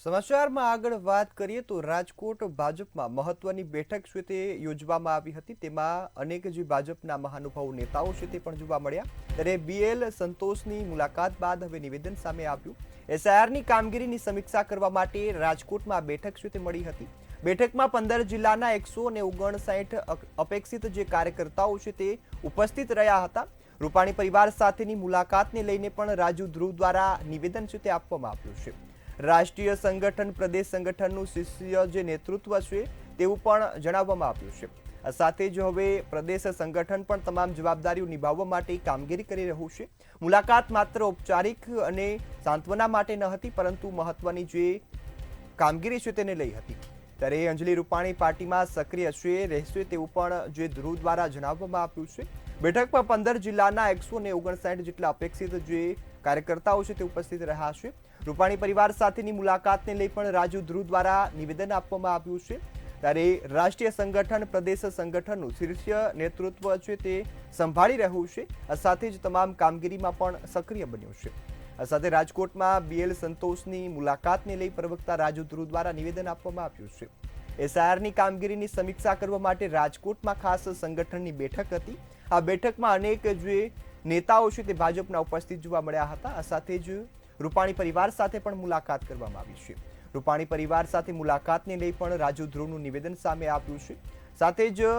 સમાચારમાં આગળ વાત કરીએ તો રાજકોટ ભાજપમાં મહત્વની બેઠક છે તે યોજવામાં આવી હતી। તેમાં અનેક જે ભાજપના મહાનુભાવો નેતાઓ છે તે પણ જોવા મળ્યા। ત્યારે બીએલ સંતોષની મુલાકાત બાદ હવે નિવેદન સામે આવ્યું। એસઆઈઆરની કામગીરીની સમીક્ષા કરવા માટે રાજકોટમાં બેઠક છે તે મળી હતી। બેઠકમાં 15 જિલ્લાના 159 અપેક્ષિત જે કાર્યકર્તાઓ છે તે ઉપસ્થિત રહ્યા હતા। રૂપાણી પરિવાર સાથેની મુલાકાતને લઈને પણ રાજુ ધ્રુવ દ્વારા નિવેદન છે તે આપવામાં આવ્યું છે। રાષ્ટ્રીય સંગઠન પ્રદેશ સંગઠનનું શિષ્ય જે નેતૃત્વ છે તેવું પણ જણાવવામાં આવ્યું છે। આ સાથે જ હવે પ્રદેશ સંગઠન પણ તમામ જવાબદારીઓ નિભાવવા માટે કામગીરી કરી રહ્યું છે। મુલાકાત માત્ર ઔપચારિક અને સાંત્વના માટે ન હતી, પરંતુ મહત્વની જે કામગીરી છે તેને લઈ હતી। ત્યારે અંજલિ રૂપાણી પાર્ટીમાં સક્રિય છે રહેશે તેવું પણ જે ધ્રુવ દ્વારા જણાવવામાં આવ્યું છે। બેઠકમાં 15 જિલ્લાના 159 જેટલા અપેક્ષિત જે કાર્યકર્તાઓ છે તે ઉપસ્થિત રહ્યા છે। રૂપાણી પરિવાર સાથેની મુલાકાતને લઈ પણ રાજુ ધ્રુવ દ્વારા નિવેદન આપવામાં આવ્યું છે। ત્યારે રાષ્ટ્રીય સંગઠન પ્રદેશ સંગઠનનું શીર્ષ નેતૃત્વ છે તે સંભાળી રહ્યું છે। આ સાથે જ તમામ કામગીરીમાં પણ સક્રિય બન્યું છે। આ સાથે રાજકોટમાં બીએલ સંતોષની મુલાકાતને લઈ પ્રવક્તા રાજુ ધ્રુવ દ્વારા નિવેદન આપવામાં આવ્યું છે। એસઆઈઆરની કામગીરીની સમીક્ષા કરવા માટે રાજકોટમાં ખાસ સંગઠનની બેઠક હતી। આ બેઠકમાં અનેક જે નેતાઓ છે તે ભાજપના ઉપસ્થિત જોવા મળ્યા હતા। આ સાથે જ રૂપાણી પરિવાર સાથે પણ મુલાકાત કરવામાં આવી છે। રૂપાણી પરિવાર સાથે મુલાકાતને લઈ પણ રાજુ ધ્રુવનું નિવેદન સામે આવ્યું છે। સાથે જ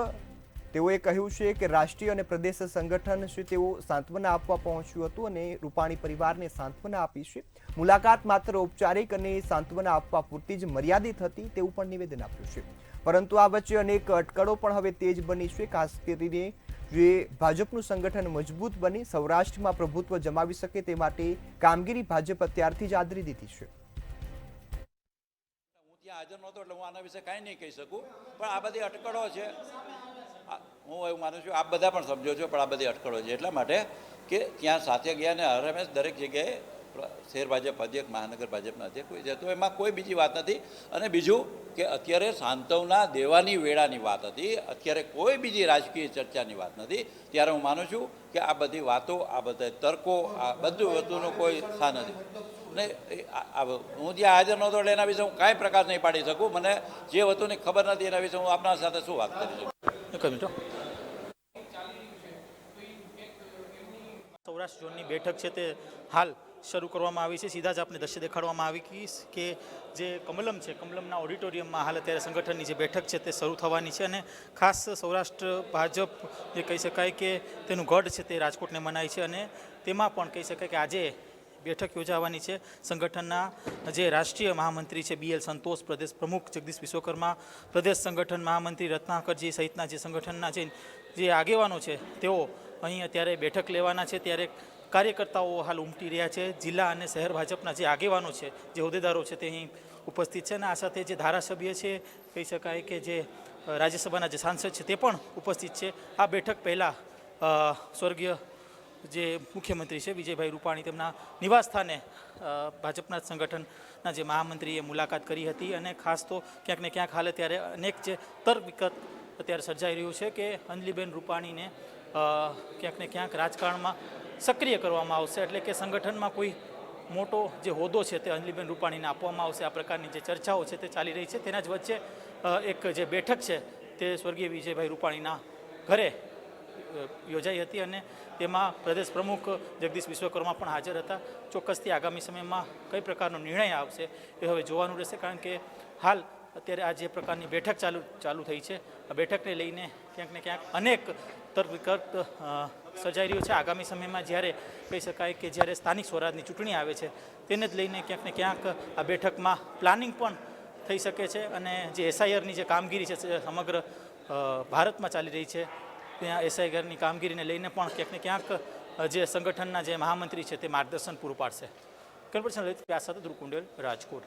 તેઓએ કહ્યું છે કે રાષ્ટ્રીય અને પ્રદેશ સંગઠન છે તેઓ સાંત્વના આપવા પહોંચ્યું હતું અને રૂપાણી પરિવારને સાંત્વના આપી છે। મુલાકાત માત્ર ઔપચારિક અને સાંત્વના આપવા પૂરતી જ મર્યાદિત હતી તેવું પણ નિવેદન આપ્યું છે। પરંતુ આ વચ્ચે અનેક અટકળો પણ હવે તેજ બની છે। ખાસ કરીને જે ભાજપનું સંગઠન મજબૂત બની સૌરાષ્ટ્રમાં પ્રભુત્વ જમાવી શકે તે માટે કામગીરી ભાજપ અત્યારથી જ આદરી દીધી છે। હું ત્યાં હાજર નહોતો એટલે હું આના વિશે કાંઈ નહીં કહી શકું, પણ આ બધી અટકળો છે। હું એવું માનું છું, આપ બધા પણ સમજો છો, પણ આ બધી અટકળો છે એટલા માટે કે ત્યાં સાથે ગયા ને હર હંમેશ દરેક જગ્યાએ શહેર ભાજપ અધ્યક્ષ, મહાનગર ભાજપના અધ્યક્ષ કોઈ છે, તો એમાં કોઈ બીજી વાત નથી। અને બીજું કે અત્યારે સાંત્વના દેવાની વેળાની વાત હતી, અત્યારે કોઈ બીજી રાજકીય ચર્ચાની વાત નથી। ત્યારે હું માનું છું કે આ બધી વાતો, આ બધા તર્કો, આ બધું વસ્તુનું કોઈ સ્થાન નથી ને। હું જ્યાં હાજર નહોતો એટલે એના વિશે હું કાંઈ પ્રકાશ નહીં પાડી શકું। મને જે વસ્તુની ખબર નથી એના વિશે હું આપના સાથે શું વાત કરી શકું। સૌરાષ્ટ્ર ઝોનની બેઠક છે તે હાલ શરૂ કરવામાં આવી છે। સીધા જ આપણે દ્રશ્ય દેખાડવામાં આવી કે જે કમલમ છે, કમલમના ઓડિટોરિયમમાં હાલ અત્યારે સંગઠનની જે બેઠક છે તે શરૂ થવાની છે અને ખાસ સૌરાષ્ટ્ર ભાજપ જે કહી શકાય કે તેનું ગઢ છે તે રાજકોટને મનાય છે અને તેમાં પણ કહી શકાય કે આજે બેઠક યોજાવાની છે। સંગઠનના જે રાષ્ટ્રીય મહામંત્રી છે બીએલ સંતોષ, પ્રદેશ પ્રમુખ જગદીશ વિશ્વકર્મા, પ્રદેશ સંગઠન મહામંત્રી રત્નાકરજી સહિતના જે સંગઠનના જે આગેવાનો છે તેઓ અહીં અત્યારે બેઠક લેવાના છે। ત્યારે કાર્યકર્તાઓ હાલ ઉમટી રહ્યા છે। જિલ્લા અને શહેર ભાજપના જે આગેવાનો છે, જે હોદ્દેદારો છે તે અહીં ઉપસ્થિત છે અને આ સાથે જે ધારાસભ્ય છે, કહી શકાય કે જે રાજ્યસભાના જે સાંસદ છે તે પણ ઉપસ્થિત છે। આ બેઠક પહેલાં સ્વર્ગીય જે મુખ્યમંત્રી છે વિજયભાઈ રૂપાણી તેમના નિવાસસ્થાને ભાજપના સંગઠનના જે મહામંત્રીએ મુલાકાત કરી હતી અને ખાસ તો ક્યાંક ને ક્યાંક હાલ અત્યારે અનેક જે તર્ક અત્યારે સર્જાઈ રહ્યું છે કે અંજલિબેન રૂપાણીને ક્યાંક ને ક્યાંક રાજકારણમાં સક્રિય કરવામાં આવશે, એટલે કે સંગઠનમાં કોઈ મોટો જે હોદ્દો છે તે અંજલિબેન રૂપાણીને આપવામાં આવશે। આ પ્રકારની જે ચર્ચાઓ છે તે ચાલી રહી છે। તેના જ વચ્ચે એક જે બેઠક છે તે સ્વર્ગીય વિજયભાઈ રૂપાણીના ઘરે યોજાઈ હતી અને તેમાં પ્રદેશ પ્રમુખ જગદીશ વિશ્વકર્મા પણ હાજર હતા। ચોક્કસથી આગામી સમયમાં કઈ પ્રકારનો નિર્ણય આવશે એ હવે જોવાનું રહેશે, કારણ કે હાલ અત્યારે આ જે પ્રકારની બેઠક ચાલુ થઈ છે, આ બેઠકને લઈને ક્યાંક ને ક્યાંક અનેક તર્ક વિતર્ક સર્જાઈ રહ્યું છે। આગામી સમયમાં જ્યારે કહી શકાય કે જ્યારે સ્થાનિક સ્વરાજની ચૂંટણી આવે છે તેને જ લઈને ક્યાંક ને ક્યાંક આ બેઠકમાં પ્લાનિંગ પણ થઈ શકે છે અને જે એસઆઈઆરની જે કામગીરી છે સમગ્ર ભારતમાં ચાલી રહી છે, ત્યાં એસઆઈઆરની કામગીરીને લઈને પણ ક્યાંક ને ક્યાંક જે સંગઠનના જે મહામંત્રી છે તે માર્ગદર્શન પૂરું પાડશે। કલ્પના સાથે ધ્રુવ કુંડેલ, રાજકોટ।